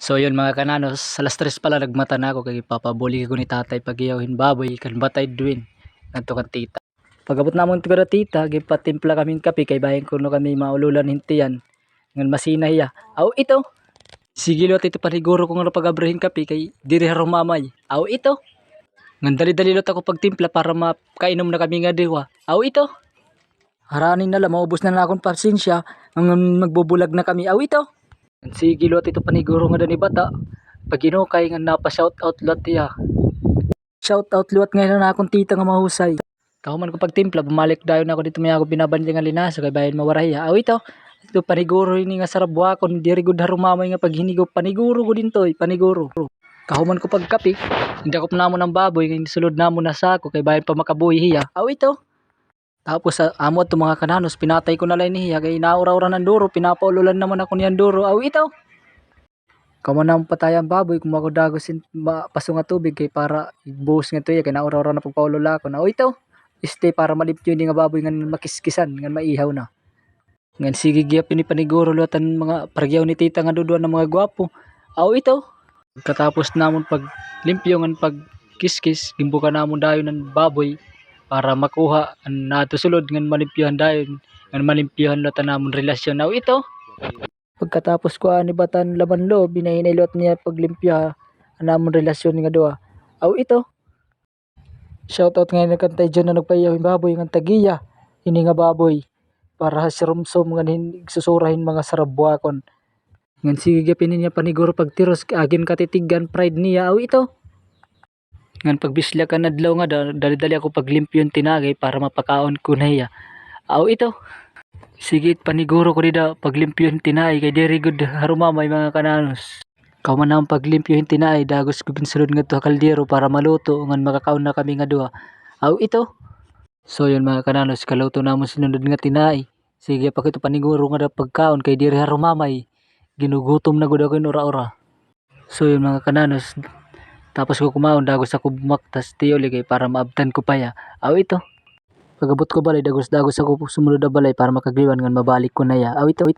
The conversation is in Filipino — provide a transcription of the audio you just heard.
So yun mga kananos, alas 3 pala nagmata na ako kay papabuli ko ni tatay pagiyawin baboy kan batay duwin ngadto kan tita. Pagabot namon tigara tita, gipatimpla kaming kape kay bahin kuno kami maululan hintiyan. Ngan masina hiya. Aw ito. Sige lot ito paniguro ko nga pagabrahin kape kay diri haro mamay. Aw ito. Ngan dali-dali lot ako pagtimpla para makainom na kami nga diwa. Aw ito. Haranin na lang maubos na akong pasensya ngan magbubulag na kami. Aw ito. Sige lot ito paniguro nga dani bata. Pag inukay nga napa shout out lot iya. Shout out luwat ngayon na akong tita nga mahusay. Kahuman ko pagtimpla, bumalik dayon ako dito may ako binabandi nga linaso kay bayan mawarahiya. Aw ito. Ito paniguro ini nga sarap buhakon diri gud harumamay nga paghinigop paniguro ko dinto paniguro. Kahuman ko pagkapi, hindi ako namon ng baboy kay sulod namon na sako kay bayan pa makabuhi hiya. Aw ito. Tapos sa amo to mga kananos pinatay ko na lang niya kay naura-ura ng duro pinapaululan naman ako niyan duro. Aw ito. Kaman ang patayan baboy kung ako dagosin paso nga tubig kay para ibuhos nga tuya kay naura-ura na pagpaulula ko na. Aw ito. Este para malipyo ni nga baboy nga makiskisan nga maihaw na. Ngan sige giya pinipaniguro lutan mga paragyaw ni tita nga duduan ng mga gwapo. Aw ito. Katapos namon pag limpyo ngan pag kiskis gimbuka namon dayon ng baboy para makuha ang nato sulod ngan malimpyohan dayon ngan malimpyohan lutan namon relasyon. Aw ito. Pagkatapos ko ani batan laban lo binahinay niya paglimpyo namon relasyon nga duha. Aw ito. Shoutout ngayon kantay dyan na nagpayaw yung baboy ng tagiya. Ini nga baboy. Para sa rumsom nga susurahin mga sarabwakon. Ngan sige gapin niya paniguro pagtiros agin katitigan pride niya. Aw ito. Ngan pagbisla ka nadlaw nga dali-dali ako paglimpyon tinagay para mapakaon ko na iya. Aw ito. Sige paniguro ko dida paglimpyon tinay kay diri good harumamay mga kananos. Kauman naman paglimpyo yung tinay, dagos ko ginsulod nga to kaldero para maluto, ngan makakaon na kami nga duha. Aw ito. So yun mga kananos, kaluto namon sinunod nga tinay. Sige pa kito paniguro nga pagkaon kay diri harumamay. Ginugutom na gud ako ora-ora. So yun mga kananos, tapos ko kumaon, dagos ako bumaktas tiyoli kay para maabtan ko pa ya. Aw ito. Pagabot ko balay, dagos-dagos ako sumunod na balay para makagliwan ngan mabalik ko na ya. Aw ito.